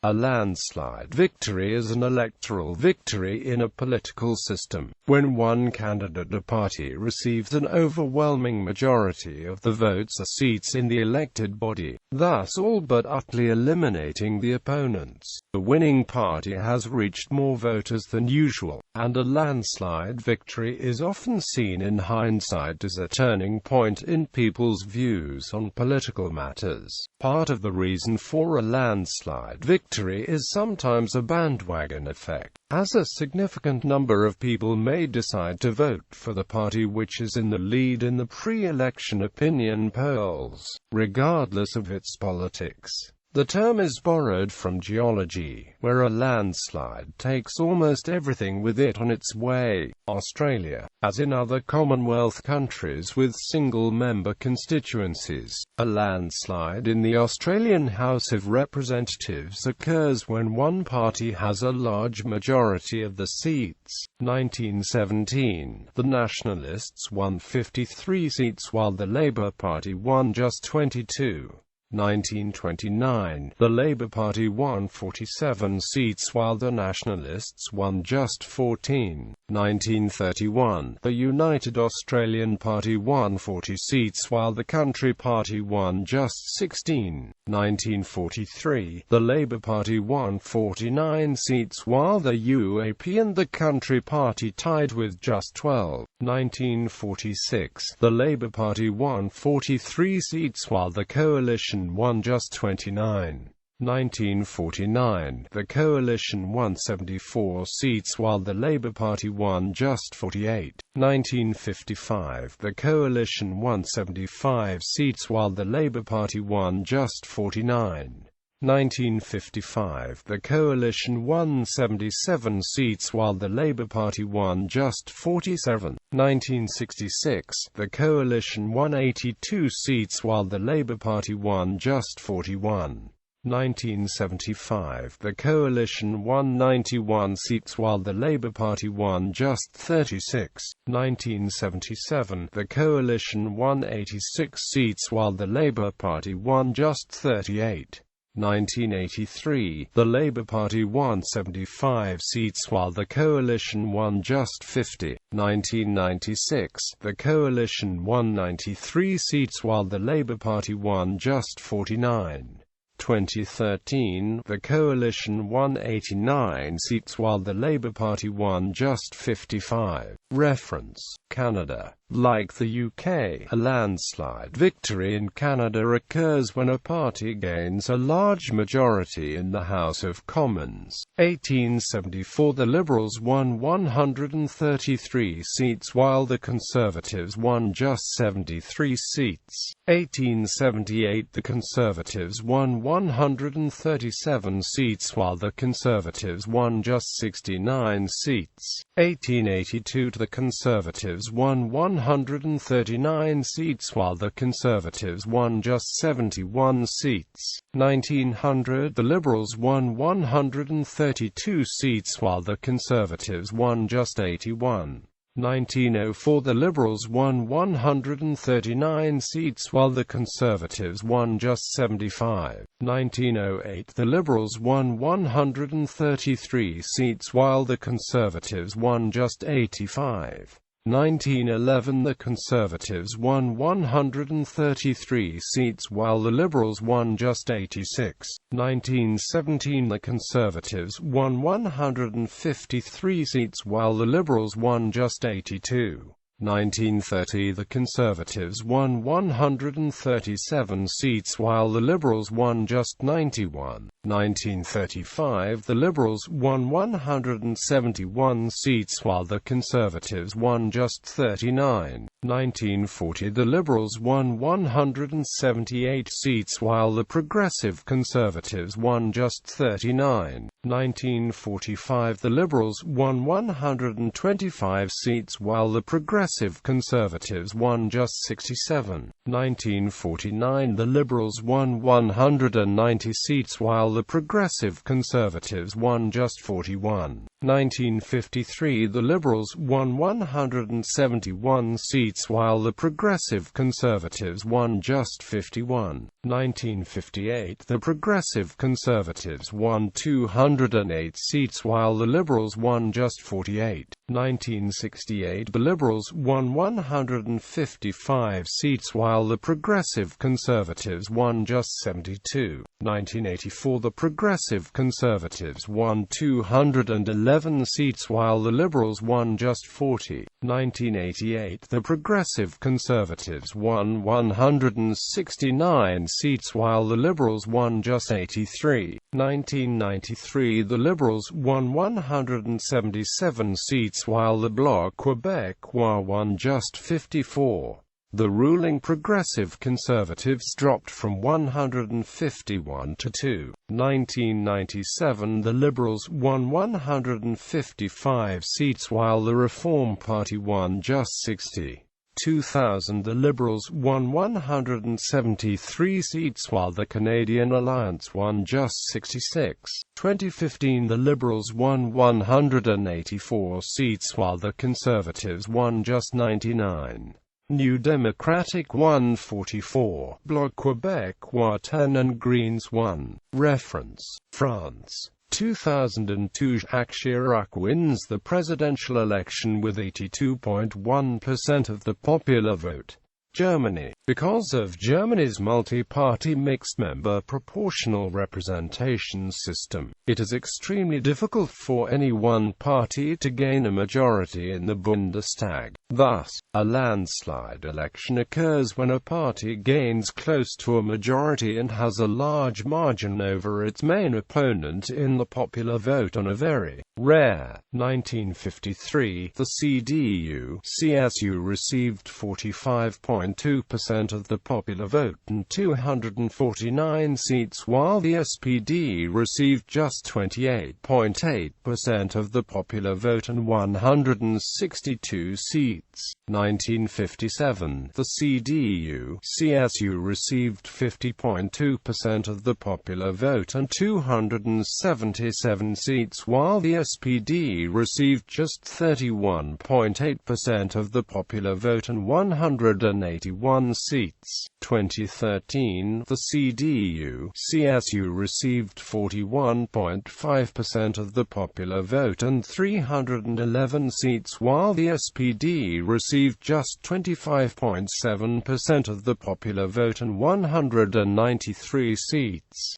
A landslide victory is an electoral victory in a political system, when one candidate or party receives an overwhelming majority of the votes or seats in the elected body, thus all but utterly eliminating the opponents. The winning party has reached more voters than usual, and a landslide victory is often seen in hindsight as a turning point in people's views on political matters. Part of the reason for a landslide victory is sometimes a bandwagon effect, as a significant number of people may decide to vote for the party which is in the lead in the pre-election opinion polls, regardless of its politics. The term is borrowed from geology, where a landslide takes almost everything with it on its way. Australia, as in other Commonwealth countries with single-member constituencies, a landslide in the Australian House of Representatives occurs when one party has a large majority of the seats. 1917, the Nationalists won 53 seats while the Labour Party won just 22. 1929, the Labour Party won 47 seats while the Nationalists won just 14. 1931, the United Australian Party won 40 seats while the Country Party won just 16. 1943, the Labour Party won 49 seats while the UAP and the Country Party tied with just 12. 1946, the Labour Party won 43 seats while the Coalition won just 29. 1949, the Coalition won 74 seats while the Labour Party won just 48. 1955, the Coalition won 75 seats while the Labour Party won just 49. 1955, the Coalition won 77 seats while the Labour Party won just 47. 1966, the Coalition won 82 seats while the Labour Party won just 41. 1975, the Coalition won 91 seats while the Labour Party won just 36. 1977, the Coalition won 86 seats while the Labour Party won just 38. 1983, the Labour Party won 75 seats while the Coalition won just 50. 1996, the Coalition won 93 seats while the Labour Party won just 49. 2013, the Coalition won 89 seats while the Labour Party won just 55. Reference: Canada. Like the UK, a landslide victory in Canada occurs when a party gains a large majority in the House of Commons. 1874, the Liberals won 133 seats while the Conservatives won just 73 seats. 1878, the Conservatives won 137 seats while the Conservatives won just 69 seats. 1882, the Conservatives won 139 seats while the Conservatives won just 71 seats. 1900, the Liberals won 132 seats while the Conservatives won just 81. 1904, the Liberals won 139 seats while the Conservatives won just 75. 1908, the Liberals won 133 seats while the Conservatives won just 85. 1911, the Conservatives won 133 seats while the Liberals won just 86. 1917, the Conservatives won 153 seats while the Liberals won just 82. 1930, the Conservatives won 137 seats while the Liberals won just 91. 1935, the Liberals won 171 seats while the Conservatives won just 39. 1940, the Liberals won 178 seats while the Progressive Conservatives won just 39. 1945, the Liberals won 125 seats while the Progressive Conservatives won just 67. 1949, the Liberals won 190 seats while the Progressive Conservatives won just 41. 1953, the Liberals won 171 seats while the Progressive Conservatives won just 51. 1958, the Progressive Conservatives won 208 seats while the Liberals won just 48. 1968, the Liberals won 155 seats while the Progressive Conservatives won just 72. 1984, the Progressive Conservatives won 211 seats while the Liberals won just 40. 1988, the Progressive Conservatives won 169 seats while the Liberals won just 83. 1993, the Liberals won 177 seats while the Bloc Québécois won just 54. The ruling Progressive Conservatives dropped from 151 to 2. 1997, the Liberals won 155 seats while the Reform Party won just 60. 2000, the Liberals won 173 seats while the Canadian Alliance won just 66. 2015, the Liberals won 184 seats while the Conservatives won just 99. New Democratic won 44, Bloc Québécois 10 and Greens 1. Reference: France. 2002, Jacques Chirac wins the presidential election with 82.1% of the popular vote. Germany. Because of Germany's multi-party mixed-member proportional representation system, it is extremely difficult for any one party to gain a majority in the Bundestag. Thus, a landslide election occurs when a party gains close to a majority and has a large margin over its main opponent in the popular vote on a very rare. 1953, the CDU-CSU received 45.2% of the popular vote and 249 seats while the SPD received just 28.8% of the popular vote and 162 seats. 1957, the CDU-CSU received 50.2% of the popular vote and 277 seats while the SPD received just 31.8% of the popular vote and 181 seats. 2013, the CDU-CSU received 41.5% of the popular vote and 311 seats while the SPD received just 25.7% of the popular vote and 193 seats.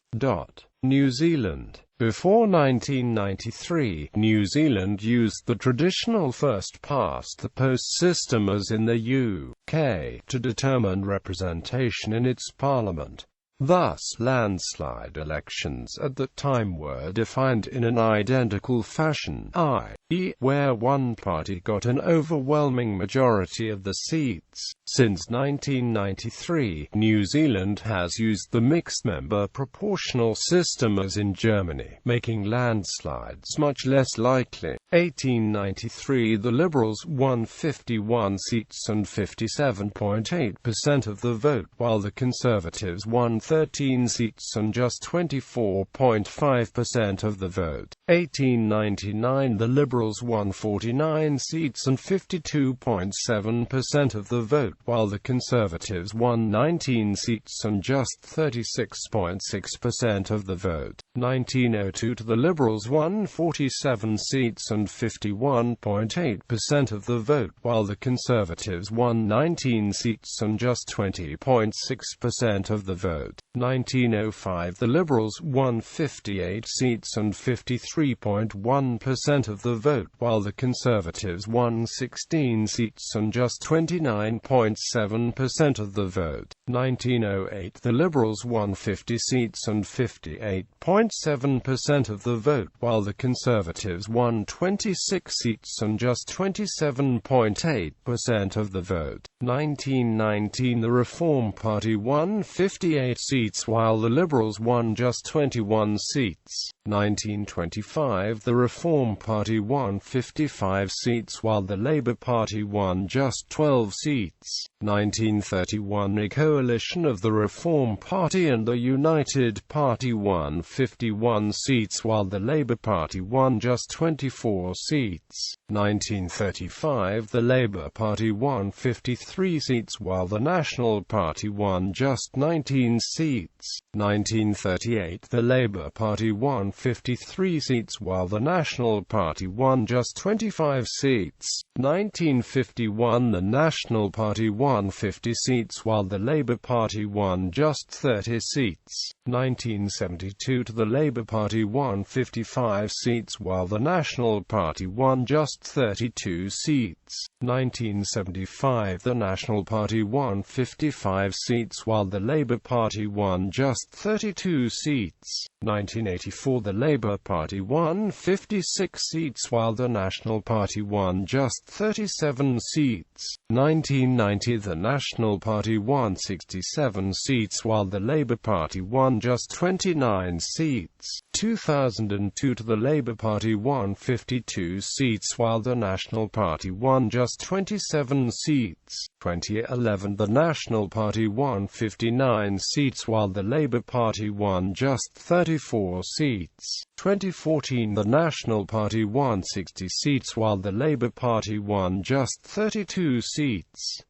New Zealand. Before 1993, New Zealand used the traditional first-past-the-post system as in the UK to determine representation in its parliament. Thus, landslide elections at that time were defined in an identical fashion, i.e., where one party got an overwhelming majority of the seats. Since 1993, New Zealand has used the mixed-member proportional system as in Germany, making landslides much less likely. 1893, the Liberals won 51 seats and 57.8% of the vote, while the Conservatives won 13 seats and just 24.5% of the vote. 1899, the Liberals won 49 seats and 52.7% of the vote, while the Conservatives won 19 seats and just 36.6% of the vote. 1902, the Liberals won 47 seats and 51.8% of the vote, while the Conservatives won 19 seats and just 20.6% of the vote. 1905, the Liberals won 58 seats and 53.1% of the vote, while the Conservatives won 16 seats and just 29.7% of the vote. 1908, the Liberals won 50 seats and 58.7% of the vote, while the Conservatives won 26 seats and just 27.8% of the vote. 1919, the Reform Party won 58 seats while the Liberals won just 21 seats. 1925, the Reform Party won 55 seats while the Labour Party won just 12 seats. 1931, a coalition of the Reform Party and the United Party won 51 seats while the Labour Party won just 24 seats. 1935, the Labour Party won 53 seats while the National Party won just 19 seats. 1938 the Labour Party won 53 seats while the National Party won just 25 seats. 1951 the National Party won 50 seats while the Labour Party won just 30 seats. 1972 the Labour Party won 55 seats while the National Party won just 32 seats. 1975 the National Party won 55 seats while the Labour Party won just 32 seats. 1984 the Labour Party won 56 seats while the National Party won just 37 seats. 1990 the National Party won 67 seats while the Labour Party won just 29 seats. 2002 the Labour Party won 52 seats while the National Party won just 27 seats. 2011 the National Party won 59 seats while the Labour Party won just 34 seats. 2014 the National Party won 60 seats while the Labour Party won just 32 seats.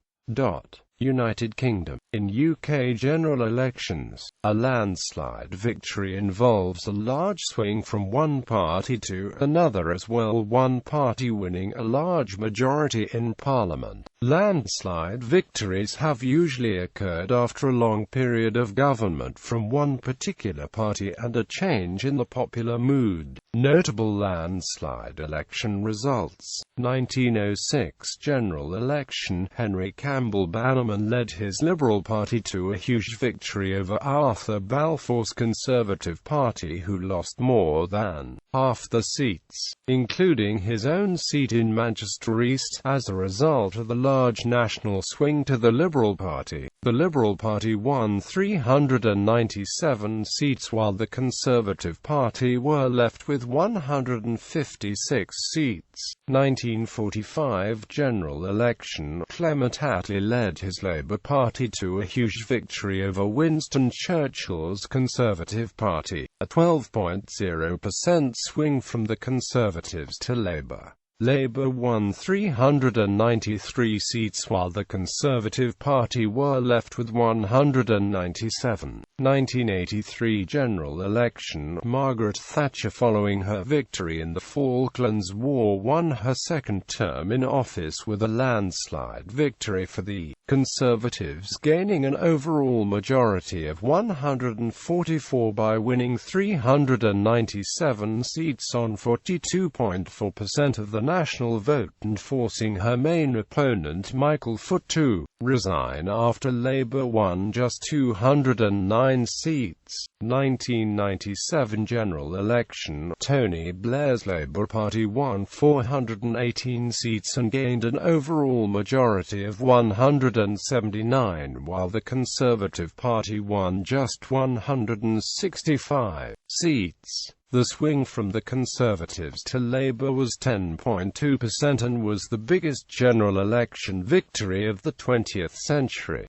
United Kingdom. In UK general elections, a landslide victory involves a large swing from one party to another, as well one party winning a large majority in Parliament. Landslide victories have usually occurred after a long period of government from one particular party and a change in the popular mood. Notable landslide election results. 1906 general election, Henry Campbell Bannerman led his Liberal Party to a huge victory over Arthur Balfour's Conservative Party, who lost more than half the seats, including his own seat in Manchester East, as a result of the large national swing to the Liberal Party. The Liberal Party won 397 seats while the Conservative Party were left with 156 seats. 1945 general election, Clement Attlee led his Labour Party to a huge victory over Winston Churchill's Conservative Party, a 12.0% swing from the Conservatives to Labour. Labour won 393 seats while the Conservative Party were left with 197. 1983 general election, Margaret Thatcher, following her victory in the Falklands War, won her second term in office with a landslide victory for the Conservatives, gaining an overall majority of 144 by winning 397 seats on 42.4% of the national vote, and forcing her main opponent Michael Foot to resign after Labour won just 209 seats. 1997 general election, Tony Blair's Labour Party won 418 seats and gained an overall majority of 179, while the Conservative Party won just 165 seats. The swing from the Conservatives to Labour was 10.2% and was the biggest general election victory of the 20th century.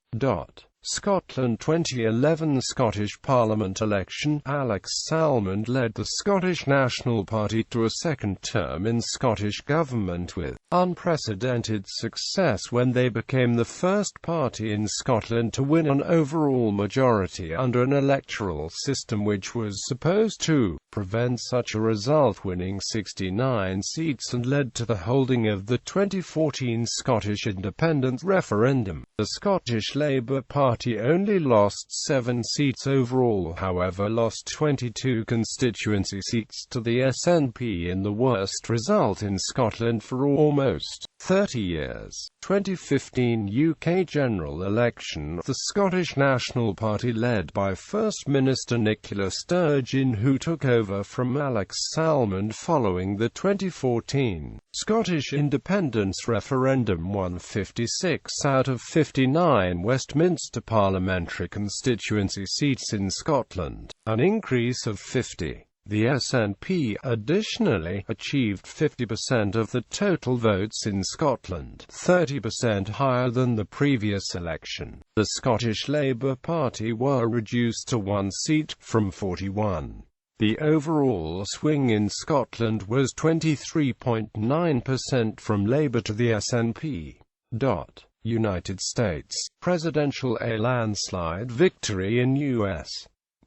Scotland 2011 Scottish Parliament election, Alex Salmond led the Scottish National Party to a second term in Scottish government with unprecedented success when they became the first party in Scotland to win an overall majority under an electoral system which was supposed to prevent such a result, winning 69 seats, and led to the holding of the 2014 Scottish independence referendum. The Scottish Labour Party only lost 7 seats overall, however lost 22 constituency seats to the SNP in the worst result in Scotland for almost 30 years. 2015 UK general election, the Scottish National Party led by First Minister Nicola Sturgeon, who took over from Alex Salmond following the 2014 Scottish independence referendum, won 56 out of 59 Westminster parliamentary constituency seats in Scotland, an increase of 50. The SNP additionally achieved 50% of the total votes in Scotland, 30% higher than the previous election. The Scottish Labour Party were reduced to 1 seat, from 41. The overall swing in Scotland was 23.9% from Labour to the SNP. United States. Presidential. A landslide victory in U.S.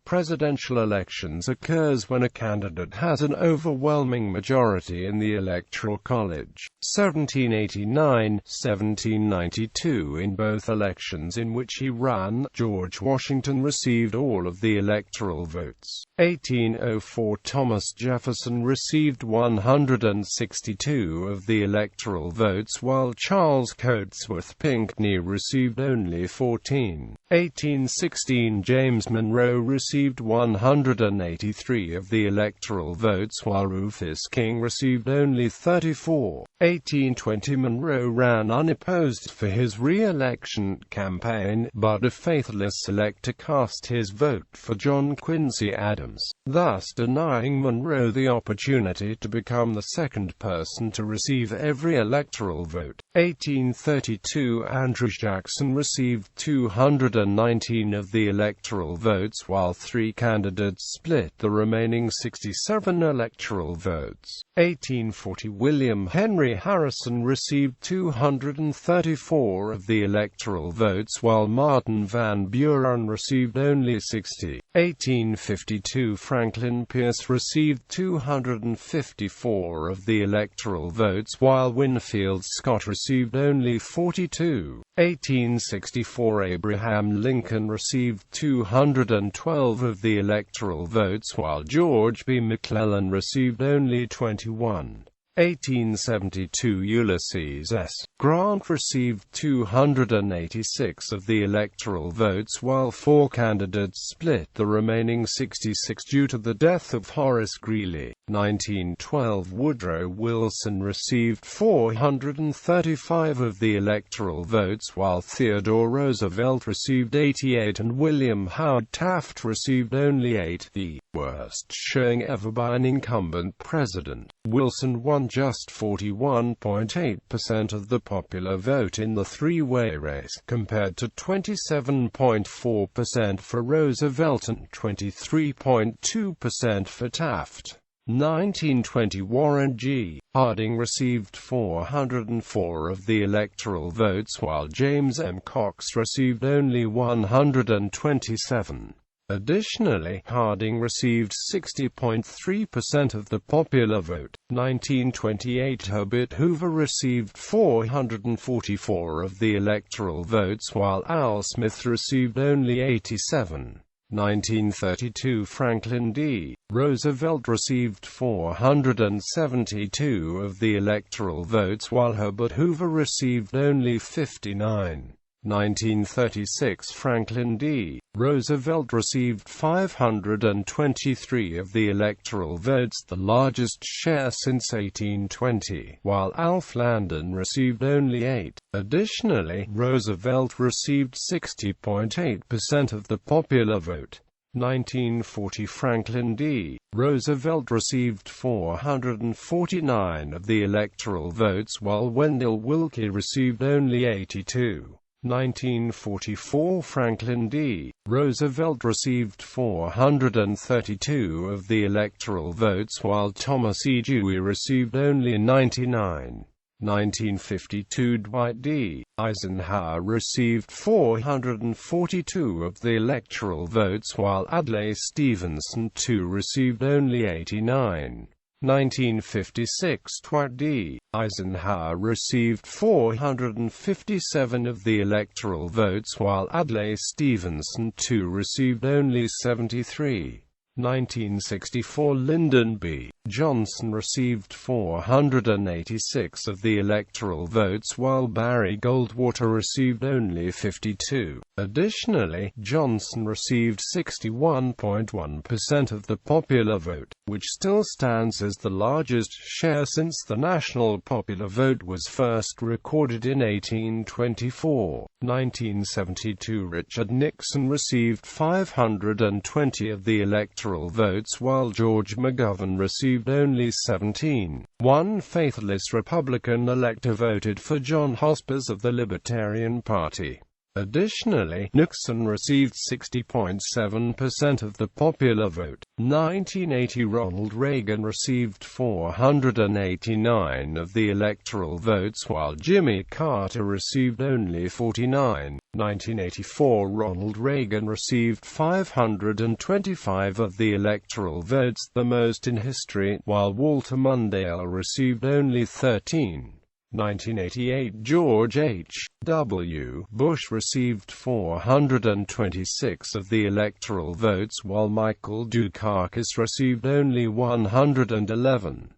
presidential elections occurs when a candidate has an overwhelming majority in the Electoral College. 1789, 1792. In both elections in which he ran, George Washington received all of the electoral votes. 1804. Thomas Jefferson received 162 of the electoral votes, while Charles Cotesworth Pinckney received only 14. 1816. James Monroe received 183 of the electoral votes, while Rufus King received only 34. 1820. Monroe ran unopposed for his re-election campaign, but a faithless elector cast his vote for John Quincy Adams, thus denying Monroe the opportunity to become the second person to receive every electoral vote. 1832. Andrew Jackson received 219 of the electoral votes, while three candidates split the remaining 67 electoral votes. 1840. William Henry Harrison received 234 of the electoral votes, while Martin Van Buren received only 60. 1852. Franklin Pierce received 254 of the electoral votes, while Winfield Scott received only 42. 1864. Abraham Lincoln received 212 of the electoral votes, while George B. McClellan received only 21. 1872. Ulysses S. Grant received 286 of the electoral votes, while four candidates split the remaining 66 due to the death of Horace Greeley. 1912. Woodrow Wilson received 435 of the electoral votes, while Theodore Roosevelt received 88 and William Howard Taft received only 8, the worst showing ever by an incumbent president. Wilson won just 41.8% of the popular vote in the three-way race, compared to 27.4% for Roosevelt and 23.2% for Taft. 1920. Warren G. Harding received 404 of the electoral votes, while James M. Cox received only 127. Additionally, Harding received 60.3% of the popular vote. 1928. Herbert Hoover received 444 of the electoral votes, while Al Smith received only 87. 1932. Franklin D. Roosevelt received 472 of the electoral votes, while Herbert Hoover received only 59. 1936. Franklin D. Roosevelt received 523 of the electoral votes, the largest share since 1820, while Alf Landon received only 8. Additionally, Roosevelt received 60.8% of the popular vote. 1940. Franklin D. Roosevelt received 449 of the electoral votes, while Wendell Willkie received only 82. 1944. Franklin D. Roosevelt received 432 of the electoral votes, while Thomas E. Dewey received only 99. 1952. Dwight D. Eisenhower received 442 of the electoral votes, while Adlai Stevenson II received only 89. 1956. Dwight D. Eisenhower received 457 of the electoral votes, while Adlai Stevenson II received only 73. 1964. Lyndon B. Johnson received 486 of the electoral votes, while Barry Goldwater received only 52. Additionally, Johnson received 61.1% of the popular vote, which still stands as the largest share since the national popular vote was first recorded in 1824. 1972. Richard Nixon received 520 of the electoral votes, while George McGovern received only 17. One faithless Republican elector voted for John Hospers of the Libertarian Party. Additionally, Nixon received 60.7% of the popular vote. 1980 Ronald Reagan received 489 of the electoral votes while Jimmy Carter received only 49. 1984 Ronald Reagan received 525 of the electoral votes, the most in history, while Walter Mondale received only 13. 1988 George H. W. Bush received 426 of the electoral votes while Michael Dukakis received only 111.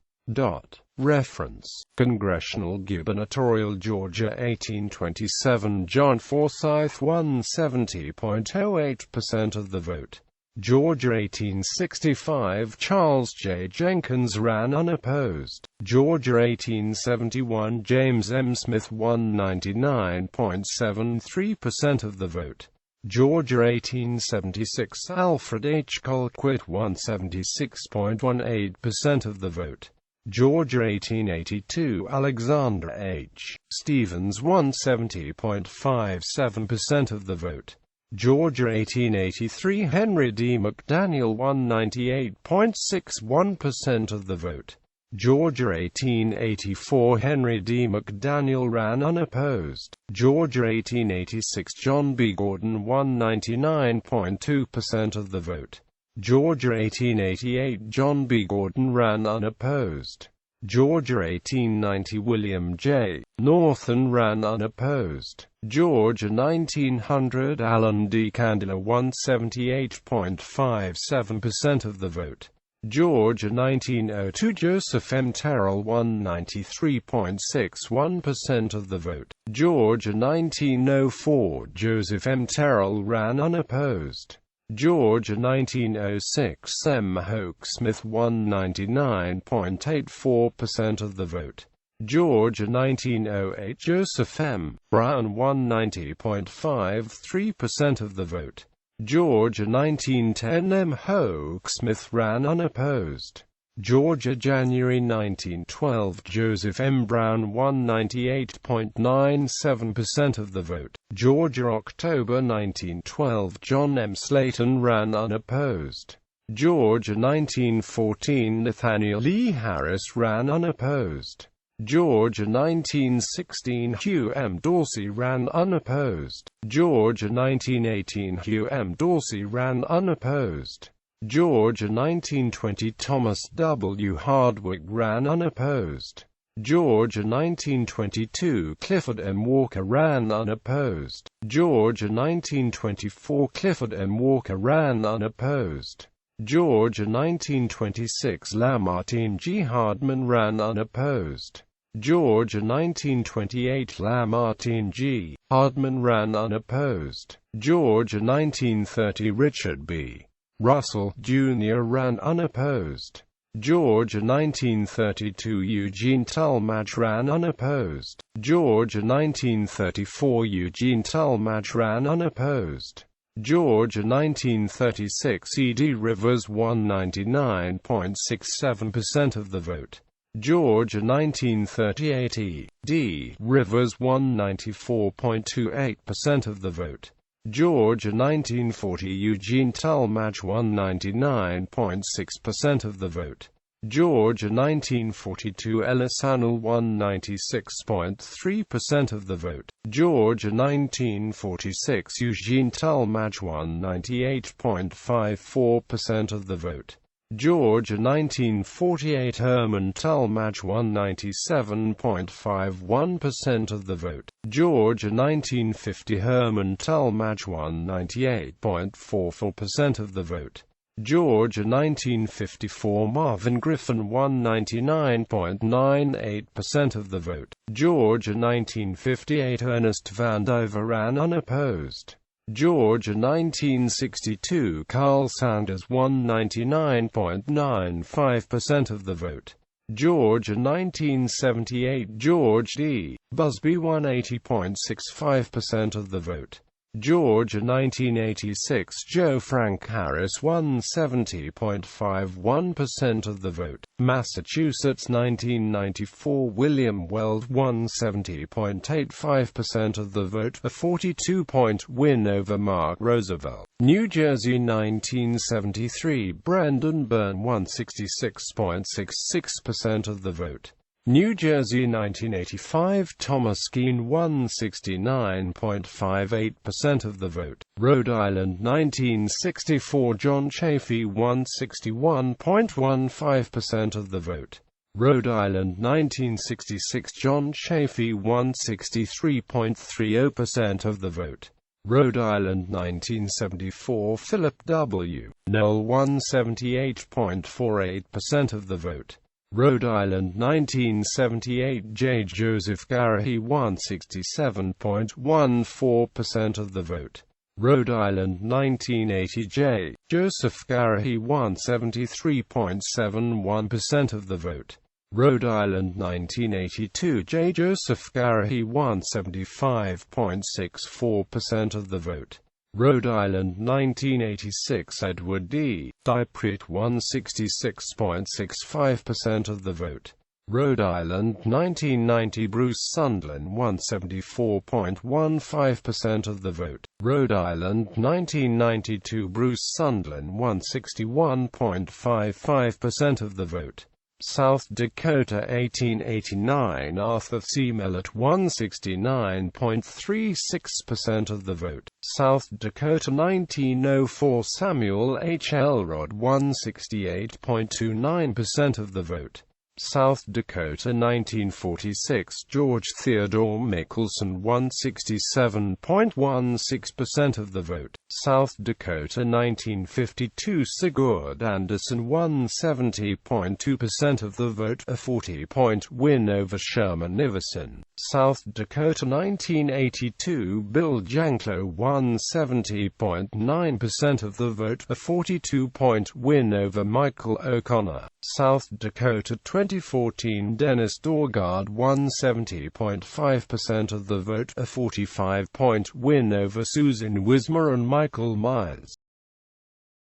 Reference: Congressional Gubernatorial Georgia 1827 John Forsyth 170.08% of the vote. Georgia 1865 Charles J. Jenkins ran unopposed. Georgia 1871 James M. Smith 199.73% of the vote. Georgia 1876 Alfred H. Colquitt 176.18% of the vote. Georgia 1882 Alexander H. Stevens 170.57% of the vote. Georgia 1883 Henry D. McDaniel 198.61% of the vote. Georgia 1884 Henry D. McDaniel ran unopposed. Georgia 1886 John B. Gordon 199.2% of the vote. Georgia 1888 John B. Gordon ran unopposed. Georgia 1890 William J. Northern ran unopposed. Georgia 1900 Alan D. Candler 178.57% of the vote. Georgia 1902 Joseph M. Terrell 193.61% of the vote. Georgia 1904 Joseph M. Terrell ran unopposed. Georgia 1906 M. Hoke Smith 199.84% of the vote. Georgia 1908 Joseph M. Brown 190.53% of the vote. Georgia 1910 M. Hoke Smith ran unopposed. Georgia January 1912 Joseph M. Brown 198.97% of the vote. Georgia October 1912 John M. Slayton ran unopposed. Georgia 1914 Nathaniel E. Harris ran unopposed. Georgia 1916 Hugh M. Dorsey ran unopposed. Georgia 1918 Hugh M. Dorsey ran unopposed. Georgia 1920 Thomas W. Hardwick ran unopposed. Georgia 1922 Clifford M. Walker ran unopposed. Georgia 1924 Clifford M. Walker ran unopposed. Georgia 1926 Lamartine G. Hardman ran unopposed. Georgia 1928 Lamartine G. Hardman ran unopposed. Georgia 1930 Richard B. Russell, Jr. ran unopposed. Georgia 1932 Eugene Talmadge ran unopposed. Georgia 1934 Eugene Talmadge ran unopposed. Georgia 1936 E. D. Rivers 199.67% of the vote. Georgia 1938 E. D. Rivers 194.28% of the vote. Georgia 1940 Eugene Talmadge 199.6% of the vote. Georgia 1942 Ellis Hanel 196.3% of the vote. Georgia 1946 Eugene Talmadge 198.54% of the vote. Georgia 1948 Herman Talmadge 197.51% of the vote. Georgia 1950 Herman Talmadge 198.44% of the vote. Georgia 1954 Marvin Griffin 199.98% of the vote. Georgia 1958 Ernest Vandiver ran unopposed. Georgia 1962 Carl Sanders 199.95% of the vote. Georgia 1978 George D. Busby 180.65% of the vote. Georgia 1986 Joe Frank Harris 170.51% of the vote. Massachusetts 1994 William Weld won 70.85% of the vote, a 42-point win over Mark Roosevelt. New Jersey 1973 Brendan Byrne won 66.66% of the vote. New Jersey 1985 Thomas Keene won 69.58% of the vote. Rhode Island 1964 John Chafee won 61.15% of the vote. Rhode Island 1966 John Chafee won 63.30% of the vote. Rhode Island 1974 Philip W. Knoll won 78.48% of the vote. Rhode Island 1978 J. Joseph Garrahy won 67.14% of the vote. Rhode Island 1980 J. Joseph Garrahy won 73.71% of the vote. Rhode Island 1982 J. Joseph Garrahy won 75.64% of the vote. Rhode Island 1986 Edward D. Dieprich won 66.65% of the vote. Rhode Island 1990 Bruce Sunderland won 74.15% of the vote. Rhode Island 1992 Bruce Sunderland won 61.55% of the vote. South Dakota 1889 Arthur C. Millett won 69.36% of the vote. South Dakota 1904 Samuel H. Elrod won 68.29% of the vote. South Dakota 1946 George Theodore Michelson won 67.16% of the vote. South Dakota 1952 Sigurd Anderson won 70.2% of the vote, a 40-point win over Sherman Iverson. South Dakota 1982 Bill Janklow won 70.9% of the vote, a 42-point win over Michael O'Connor. South Dakota 2014 Dennis Daugaard won 70.5% of the vote, a 45-point win over Susan Wismer and Michael Myers.